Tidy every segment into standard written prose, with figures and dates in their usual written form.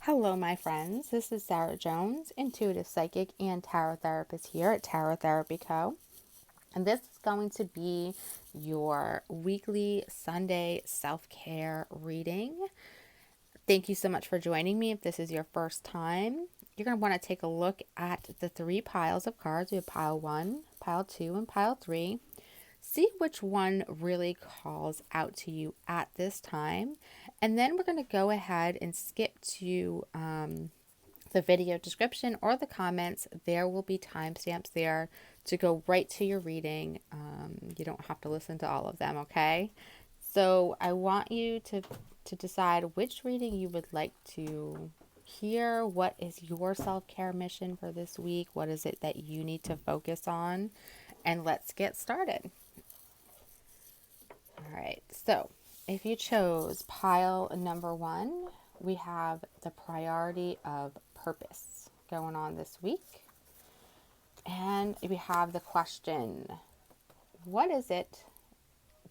Hello, my friends. This is Sarah Jones, intuitive psychic and tarot therapist here at Tarot Therapy Co. And this is going to be your weekly Sunday self care reading. Thank you so much for joining me. If this is your first time, you're going to want to take a look at the three piles of cards. We have pile one, pile two, and pile three. See which one really calls out to you at this time. And then we're going to go ahead and skip to the video description or the comments. There will be timestamps there to go right to your reading. You don't have to listen to all of them, okay? So I want you to decide which reading you would like to hear. What is your self-care mission for this week? What is it that you need to focus on? And let's get started. All right, so if you chose pile number one, we have the priority of purpose going on this week. And we have the question, what is it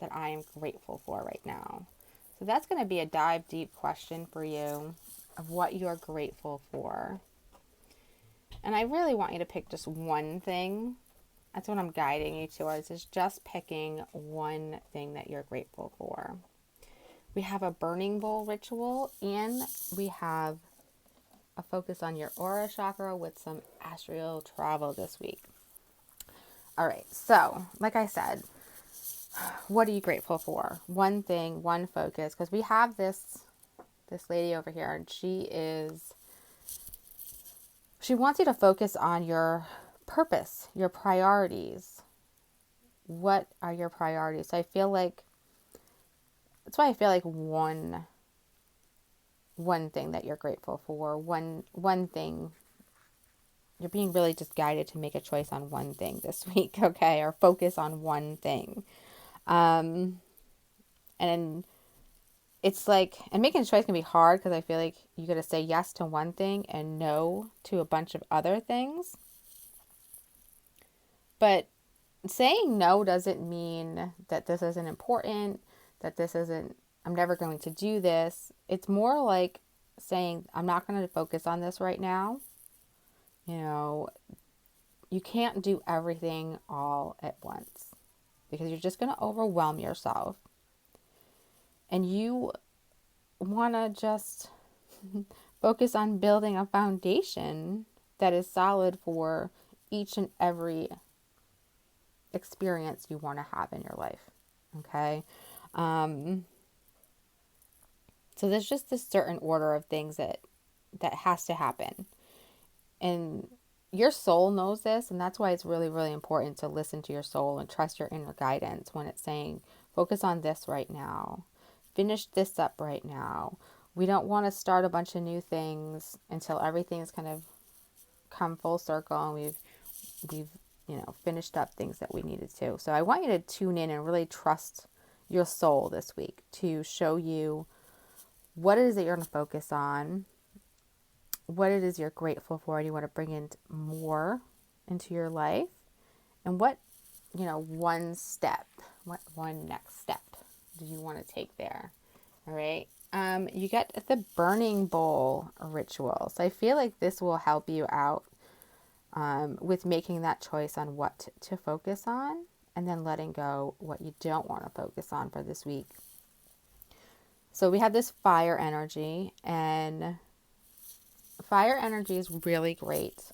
that I am grateful for right now? So that's going to be a dive deep question for you of what you're grateful for. And I really want you to pick just one thing. That's what I'm guiding you towards, is just picking one thing that you're grateful for. We have a burning bowl ritual, and we have a focus on your aura chakra with some astral travel this week. All right, so like I said, what are you grateful for? One thing, one focus, because we have this lady over here, and she wants you to focus on your purpose, your priorities. What are your priorities? So that's why I feel like one thing that you're grateful for, one thing. You're being really just guided to make a choice on one thing this week, okay? Or focus on one thing. And it's like, and making a choice can be hard because I feel like you got to say yes to one thing and no to a bunch of other things. But saying no doesn't mean that this isn't important, that this isn't, I'm never going to do this. It's more like saying, I'm not going to focus on this right now. You know, you can't do everything all at once because you're just going to overwhelm yourself. And you want to just focus on building a foundation that is solid for each and every experience you want to have in your life. Okay? So there's just this certain order of things that has to happen. And your soul knows this, and that's why it's really, really important to listen to your soul and trust your inner guidance when it's saying, focus on this right now. Finish this up right now. We don't want to start a bunch of new things until everything's kind of come full circle and we've finished up things that we needed to. So I want you to tune in and really trust your soul this week to show you what it is that you're going to focus on, what it is you're grateful for and you want to bring in more into your life, and what one next step do you want to take there. All right. You get the burning bowl ritual. So I feel like this will help you out with making that choice on what to focus on and then letting go what you don't want to focus on for this week. So we have this fire energy, and fire energy is really great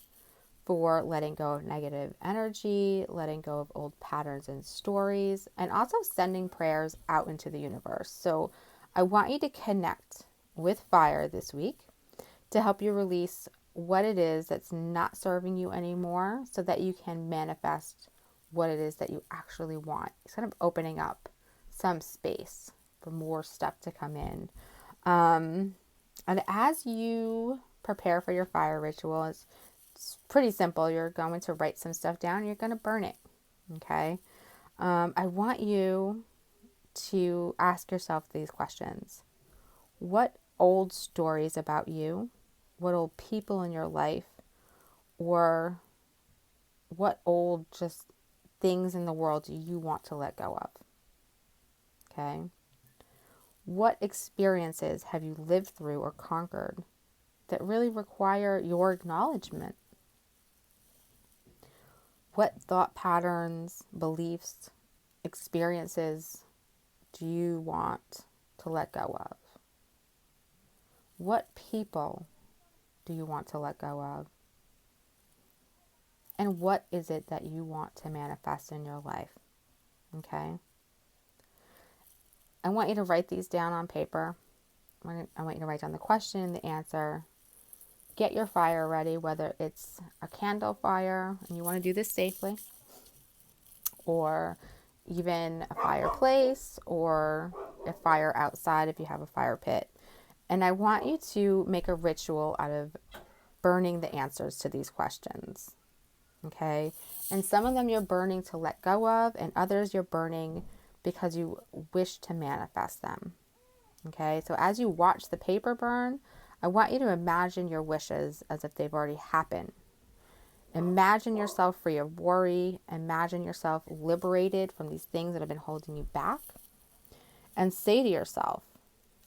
for letting go of negative energy, letting go of old patterns and stories, and also sending prayers out into the universe. So I want you to connect with fire this week to help you release what it is that's not serving you anymore so that you can manifest what it is that you actually want. It's kind of opening up some space for more stuff to come in. And as you prepare for your fire ritual, it's pretty simple. You're going to write some stuff down and you're going to burn it. Okay. I want you to ask yourself these questions. What old stories about you, what old people in your life, or what old just things in the world do you want to let go of? Okay. What experiences have you lived through or conquered that really require your acknowledgement? What thought patterns, beliefs, experiences do you want to let go of? What people do you want to let go of? And what is it that you want to manifest in your life? Okay? I want you to write these down on paper. I want you to write down the question, the answer. Get your fire ready, whether it's a candle fire, and you want to do this safely, or even a fireplace, or a fire outside if you have a fire pit. And I want you to make a ritual out of burning the answers to these questions. Okay? And some of them you're burning to let go of, and others you're burning because you wish to manifest them. Okay? So as you watch the paper burn, I want you to imagine your wishes as if they've already happened. Imagine yourself free of worry. Imagine yourself liberated from these things that have been holding you back. And say to yourself,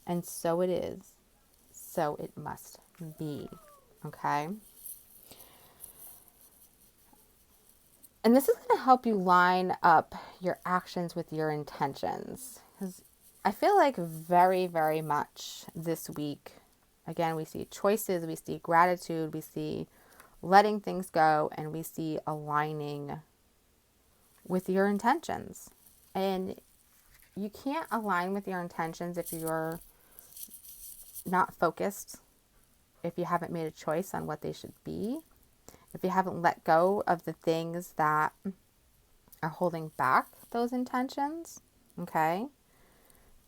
and so it is, so it must be. Okay? And this is going to help you line up your actions with your intentions. Because I feel like very, very much this week, again, we see choices, we see gratitude, we see letting things go, and we see aligning with your intentions. And you can't align with your intentions if you're not focused, if you haven't made a choice on what they should be, if you haven't let go of the things that are holding back those intentions. Okay?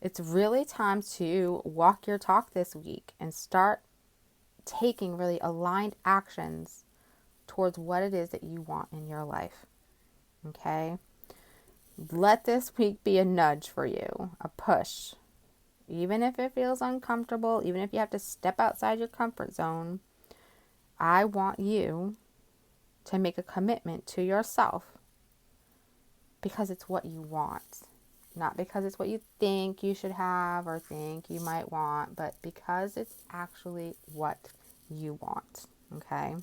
It's really time to walk your talk this week and start taking really aligned actions towards what it is that you want in your life. Okay? Let this week be a nudge for you, a push. Even if it feels uncomfortable, even if you have to step outside your comfort zone, I want you to make a commitment to yourself because it's what you want. Not because it's what you think you should have or think you might want, but because it's actually what you want. Okay?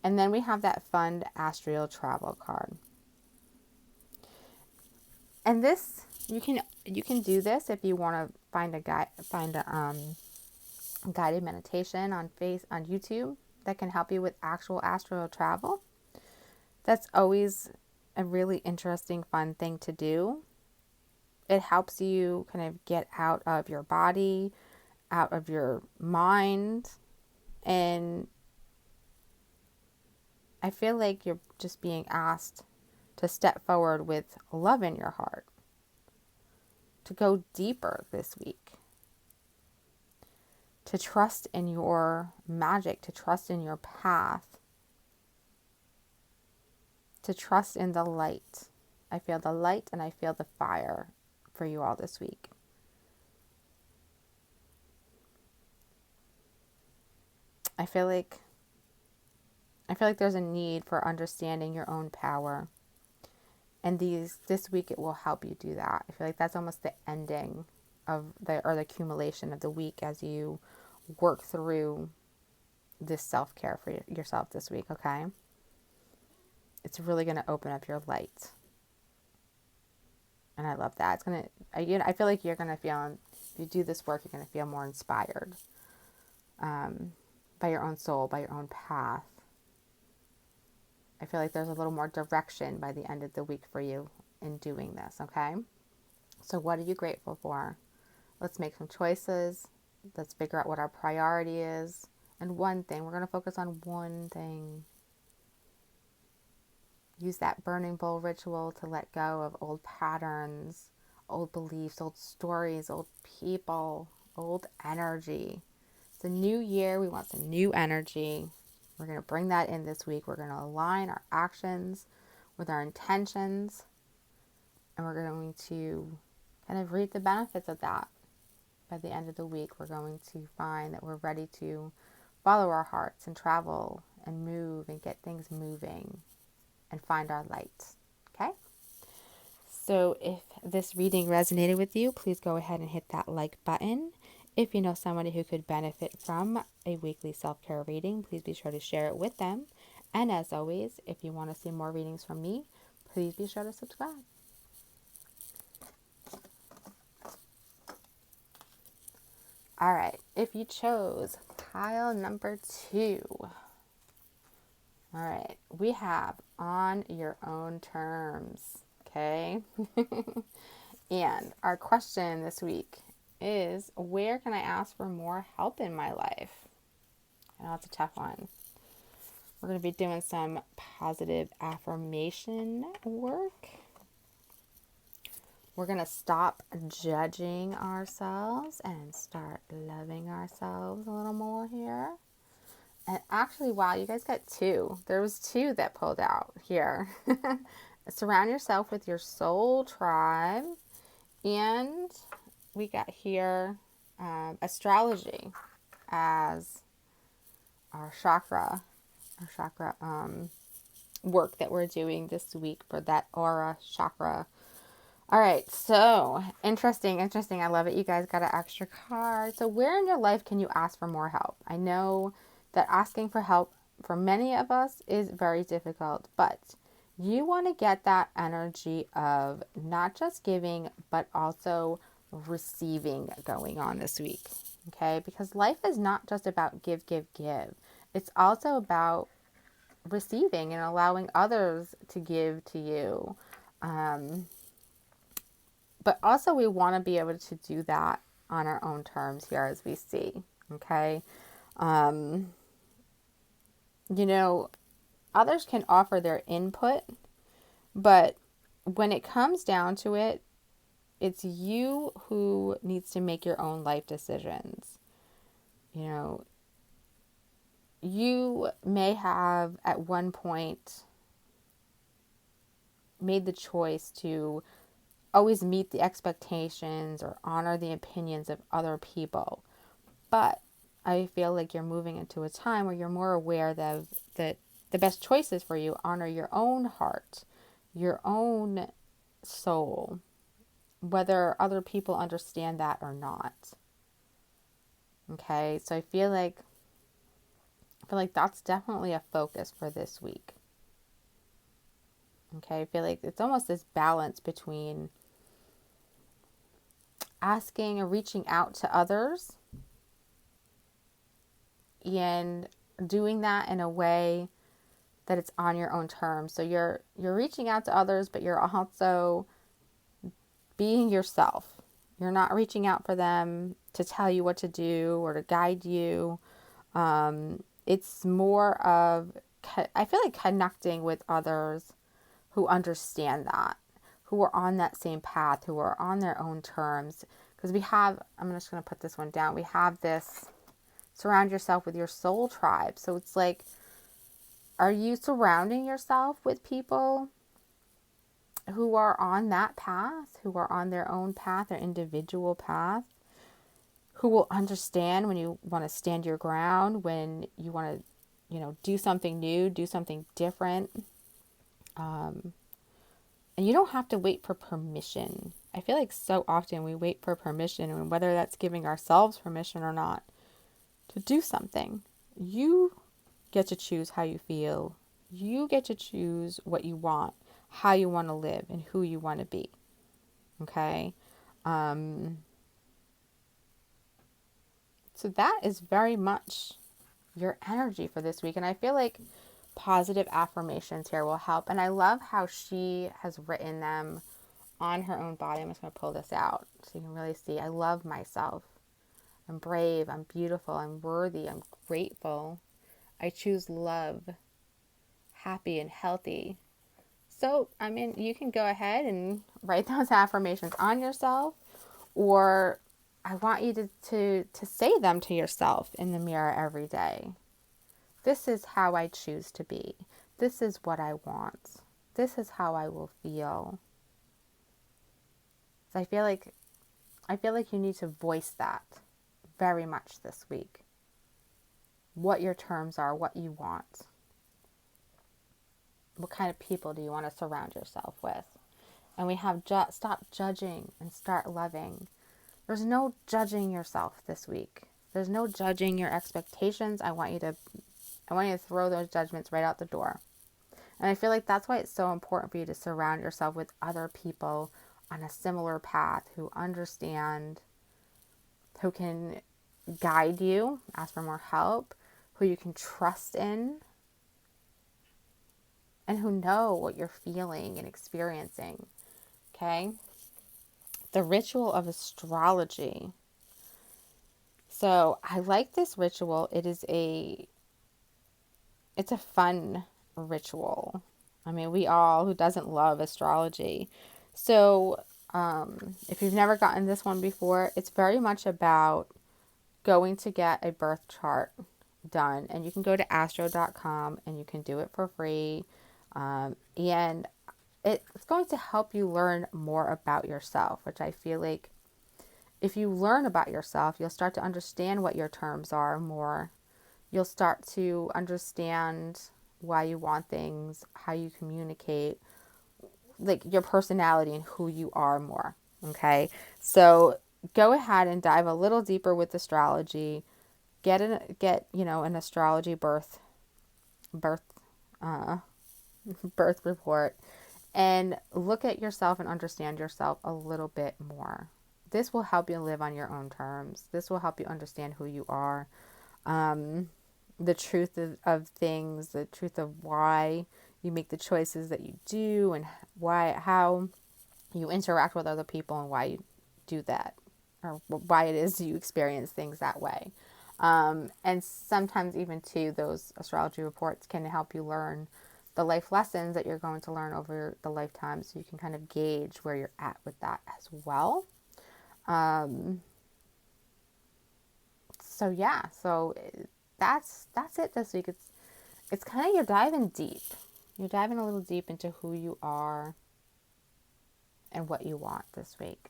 And then we have that fun astral travel card. And this, you can do this if you want to find a guided meditation on YouTube that can help you with actual astral travel. That's always a really interesting, fun thing to do. It helps you kind of get out of your body, out of your mind, and I feel like you're just being asked to step forward with love in your heart, to go deeper this week, to trust in your magic, to trust in your path, to trust in the light. I feel the light and I feel the fire for you all this week. I feel like there's a need for understanding your own power. And this week it will help you do that. I feel like that's almost the ending of the accumulation of the week as you work through this self-care for yourself this week, okay? It's really going to open up your light. And I love that. It's going to, I feel like you're going to feel, if you do this work, you're going to feel more inspired by your own soul, by your own path. I feel like there's a little more direction by the end of the week for you in doing this, okay? So what are you grateful for? Let's make some choices. Let's figure out what our priority is. And one thing, we're going to focus on one thing. Use that burning bowl ritual to let go of old patterns, old beliefs, old stories, old people, old energy. It's a new year. We want some new energy. We're going to bring that in this week. We're going to align our actions with our intentions. And we're going to kind of reap the benefits of that. By the end of the week, we're going to find that we're ready to follow our hearts and travel and move and get things moving and find our light. Okay? So if this reading resonated with you, please go ahead and hit that like button. If you know somebody who could benefit from a weekly self-care reading, please be sure to share it with them. And as always, if you want to see more readings from me, please be sure to subscribe. All right, if you chose pile number 2, all right, we have on your own terms, okay? And our question this week is, where can I ask for more help in my life? I know it's a tough one. We're going to be doing some positive affirmation work. We're going to stop judging ourselves and start loving ourselves a little more here. And actually, wow, you guys got 2. There was 2 that pulled out here. Surround yourself with your soul tribe. And we got here astrology as our chakra work that we're doing this week for that aura chakra. All right, so interesting. I love it. You guys got an extra card. So where in your life can you ask for more help? I know that asking for help for many of us is very difficult, but you want to get that energy of not just giving, but also receiving going on this week. Okay, because life is not just about give. It's also about receiving and allowing others to give to you. But also we want to be able to do that on our own terms here as we see. Okay. You know, others can offer their input, but when it comes down to it, it's you who needs to make your own life decisions. You know, you may have at one point made the choice to always meet the expectations or honor the opinions of other people. But I feel like you're moving into a time where you're more aware that the best choices for you honor your own heart, your own soul, whether other people understand that or not. Okay, so I feel like that's definitely a focus for this week. Okay, I feel like it's almost this balance between asking or reaching out to others and doing that in a way that it's on your own terms. So you're reaching out to others, but you're also being yourself. You're not reaching out for them to tell you what to do or to guide you. It's more of, I feel like, connecting with others who understand that, who are on that same path, who are on their own terms. Because we have, I'm just going to put this one down. We have this, surround yourself with your soul tribe. So it's like, are you surrounding yourself with people who are on that path, who are on their own path, their individual path, who will understand when you want to stand your ground, when you want to, do something new, do something different. And you don't have to wait for permission. I feel like so often we wait for permission, and whether that's giving ourselves permission or not, to do something. You get to choose how you feel. You get to choose what you want, how you want to live, and who you want to be. Okay? So that is very much your energy for this week. And I feel like positive affirmations here will help. And I love how she has written them on her own body. I'm just going to pull this out so you can really see. I love myself. I'm brave. I'm beautiful. I'm worthy. I'm grateful. I choose love, happy and healthy. So, I mean, you can go ahead and write those affirmations on yourself, or I want you to say them to yourself in the mirror every day. This is how I choose to be. This is what I want. This is how I will feel. So I feel like you need to voice that very much this week. What your terms are, what you want. What kind of people do you want to surround yourself with? And we have stop judging and start loving. There's no judging yourself this week. There's no judging your expectations. I want you to throw those judgments right out the door. And I feel like that's why it's so important for you to surround yourself with other people on a similar path who understand, who can guide you, ask for more help, who you can trust in, and who know what you're feeling and experiencing. Okay? The ritual of astrology. So I like this ritual. It's a fun ritual. I mean, who doesn't love astrology? So, if you've never gotten this one before, it's very much about going to get a birth chart done. And you can go to astro.com and you can do it for free. And it's going to help you learn more about yourself, which I feel like if you learn about yourself, you'll start to understand what your terms are more. You'll start to understand why you want things, how you communicate, like your personality and who you are more. Okay. So go ahead and dive a little deeper with astrology. An astrology birth uh, birth report, and look at yourself and understand yourself a little bit more. This will help you live on your own terms. This will help you understand who you are, the truth of things, the truth of why you make the choices that you do, and how you interact with other people, and why you do that, or why it is you experience things that way. And sometimes even too, those astrology reports can help you learn the life lessons that you're going to learn over the lifetime, so you can kind of gauge where you're at with that as well. So yeah, so that's it this week. It's kind of, you're diving deep. You're diving a little deep into who you are and what you want this week.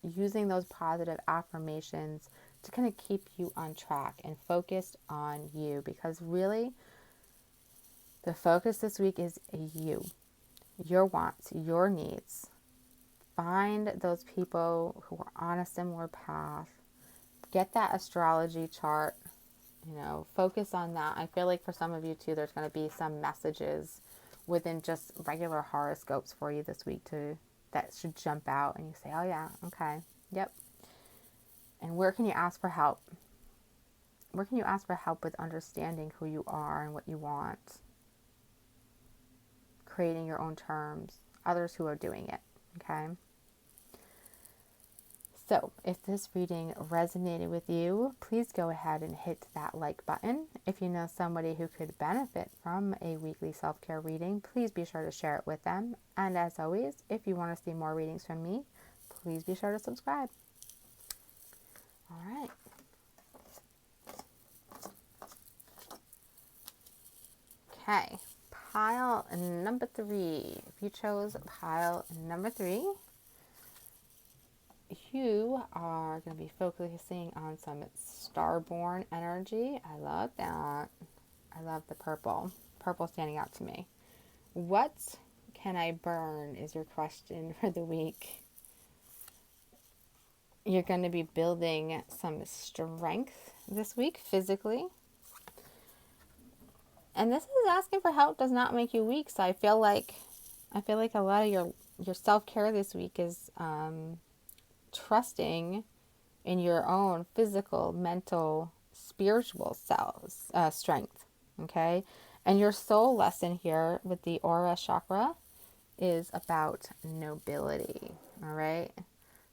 Using those positive affirmations to kind of keep you on track and focused on you, because really the focus this week is you, your wants, your needs. Find those people who are on a similar path. Get that astrology chart, focus on that. I feel like for some of you too, there's going to be some messages within just regular horoscopes for you this week that should jump out and you say, oh yeah, okay, yep. And where can you ask for help? Where can you ask for help with understanding who you are and what you want? Creating your own terms, others who are doing it, okay? So if this reading resonated with you, please go ahead and hit that like button. If you know somebody who could benefit from a weekly self-care reading, please be sure to share it with them. And as always, if you want to see more readings from me, please be sure to subscribe. All right. Okay, pile number 3. If you chose pile number 3, you are going to be focusing on some starborn energy. I love that. I love the purple. Purple standing out to me. What can I burn is your question for the week. You're going to be building some strength this week physically. And this is asking for help does not make you weak. So I feel like a lot of your self-care this week is trusting in your own physical, mental, spiritual strength, okay? And your soul lesson here with the aura chakra is about nobility, all right?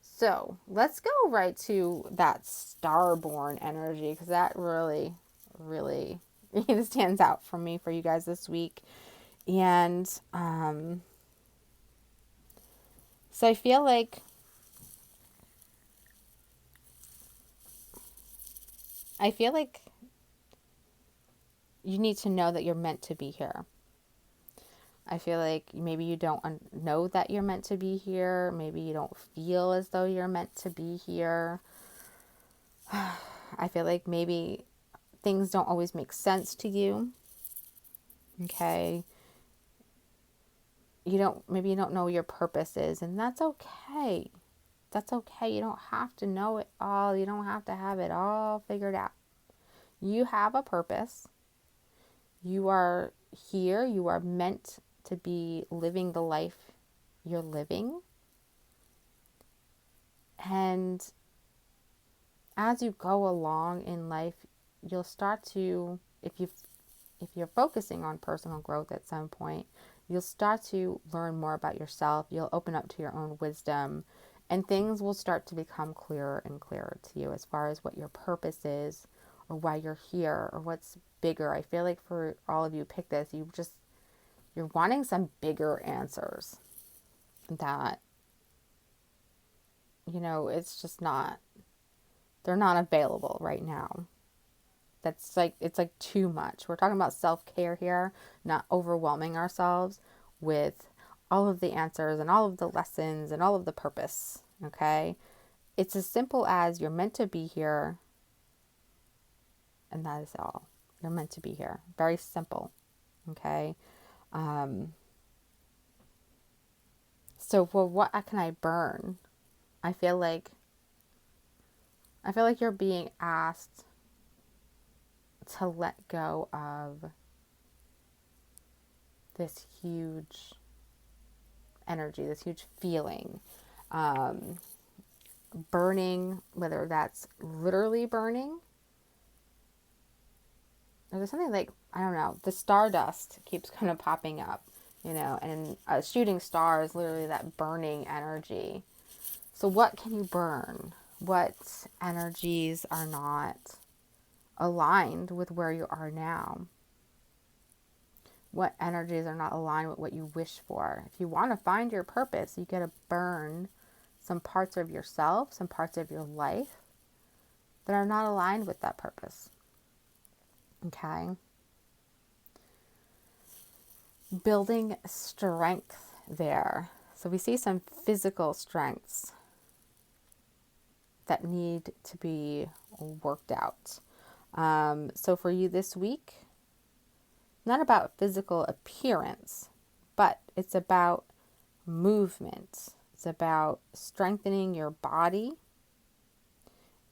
So let's go right to that starborn energy, because that really, really stands out for me, for you guys this week. And so I feel like you need to know that you're meant to be here. I feel like maybe you don't know that you're meant to be here. Maybe you don't feel as though you're meant to be here. I feel like maybe things don't always make sense to you. Okay. Maybe you don't know what your purpose is, and that's okay. That's okay. You don't have to know it all. You don't have to have it all figured out. You have a purpose. You are here. You are meant to be living the life you're living. And as you go along in life, you'll start to, if you're focusing on personal growth at some point, you'll start to learn more about yourself. You'll open up to your own wisdom, and things will start to become clearer and clearer to you as far as what your purpose is, or why you're here, or what's bigger. I feel like for all of you pick this, you're wanting some bigger answers that, it's just not, they're not available right now. That's like, it's like too much. We're talking about self-care here, not overwhelming ourselves with all of the answers and all of the lessons and all of the purpose. Okay. It's as simple as you're meant to be here, and that is all. You're meant to be here. Very simple. Okay. So for what can I burn? I feel like you're being asked to let go of this huge energy, this huge feeling. Burning, whether that's literally burning, or there's something like, I don't know, the stardust keeps kind of popping up, and a shooting star is literally that burning energy. So what can you burn? What energies are not aligned with where you are now? What energies are not aligned with what you wish for? If you want to find your purpose, you got to burn some parts of yourself, some parts of your life that are not aligned with that purpose. Okay? Building strength there. So we see some physical strengths that need to be worked out. So for you this week, not about physical appearance, but it's about movement. It's about strengthening your body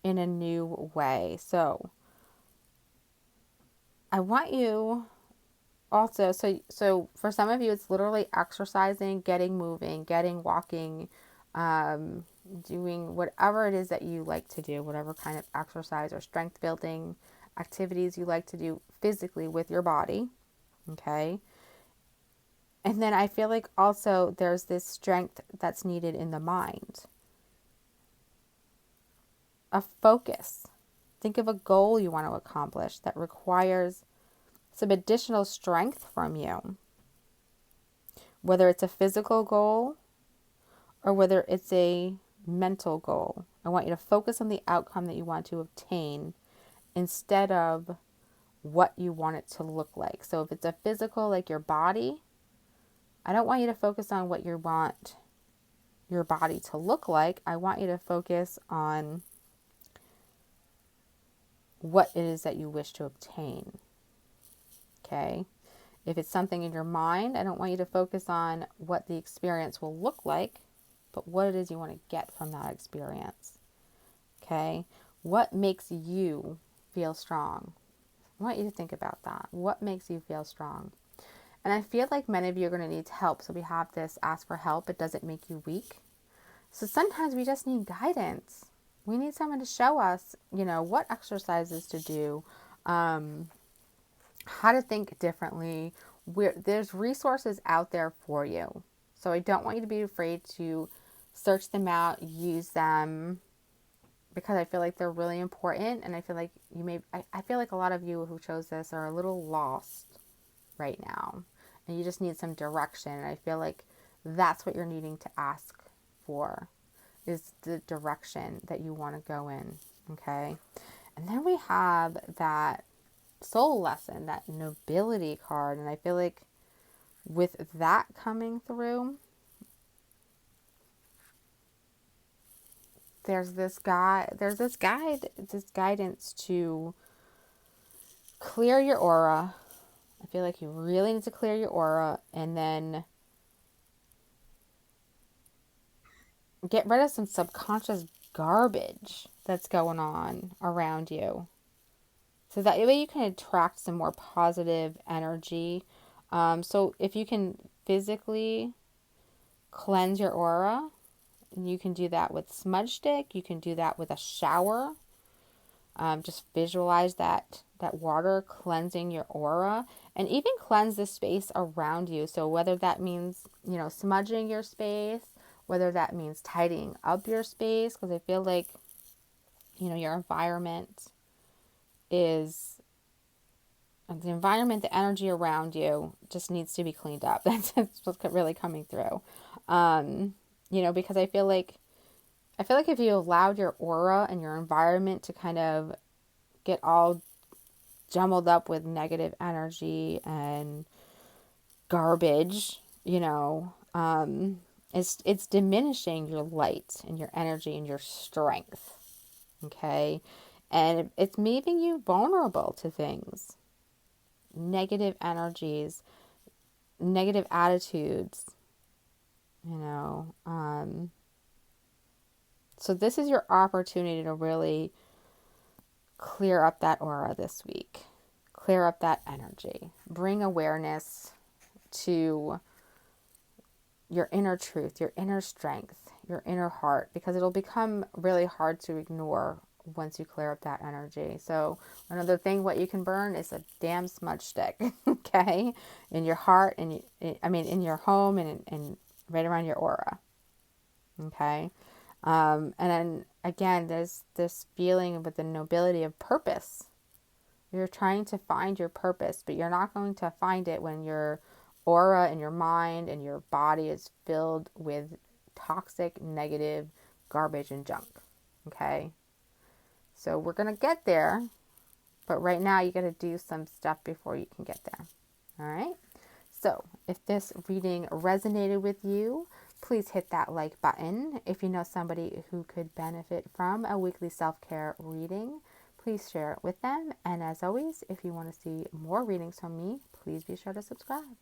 in a new way. So I want you also, so for some of you, it's literally exercising, getting moving, getting walking, doing whatever it is that you like to do, whatever kind of exercise or strength building activities you like to do physically with your body. Okay. And then I feel like also there's this strength that's needed in the mind, a focus. Think of a goal you want to accomplish that requires some additional strength from you, whether it's a physical goal or whether it's a mental goal. I want you to focus on the outcome that you want to obtain instead of what you want it to look like. So if it's a physical, like your body, I don't want you to focus on what you want your body to look like. I want you to focus on what it is that you wish to obtain. Okay? If it's something in your mind, I don't want you to focus on what the experience will look like, but what it is you want to get from that experience. Okay? What makes you feel strong? I want you to think about that. What makes you feel strong? And I feel like many of you are going to need help. So we have this ask for help. It doesn't make you weak. So sometimes we just need guidance. We need someone to show us, what exercises to do, how to think differently. There's resources out there for you. So I don't want you to be afraid to search them out, use them, because I feel like they're really important. And I feel like I feel like a lot of you who chose this are a little lost right now. And you just need some direction. And I feel like that's what you're needing to ask for, is the direction that you want to go in. Okay. And then we have that soul lesson, that nobility card. And I feel like with that coming through, there's this guidance to clear your aura. I feel like you really need to clear your aura, and then get rid of some subconscious garbage that's going on around you. So that way you can attract some more positive energy. So if you can physically cleanse your aura, you can do that with smudge stick. You can do that with a shower. Just visualize that water cleansing your aura, and even cleanse the space around you. So whether that means, smudging your space, whether that means tidying up your space, because I feel like, your environment is the environment, the energy around you just needs to be cleaned up. That's what's really coming through. Because I feel like if you allowed your aura and your environment to kind of get all jumbled up with negative energy and garbage, it's diminishing your light and your energy and your strength. Okay, and it's making you vulnerable to things, negative energies, negative attitudes. You know, so this is your opportunity to really clear up that aura this week. Clear up that energy. Bring awareness to your inner truth, your inner strength, your inner heart, because it'll become really hard to ignore once you clear up that energy. So another thing, what you can burn is a damn smudge stick, okay, in your heart and in your home and right around your aura, okay. And then again, there's this feeling with the nobility of purpose. You're trying to find your purpose, but you're not going to find it when your aura and your mind and your body is filled with toxic, negative garbage and junk. Okay? So we're going to get there, but right now you got to do some stuff before you can get there. All right? So if this reading resonated with you, please hit that like button. If you know somebody who could benefit from a weekly self-care reading, please share it with them. And as always, if you want to see more readings from me, please be sure to subscribe.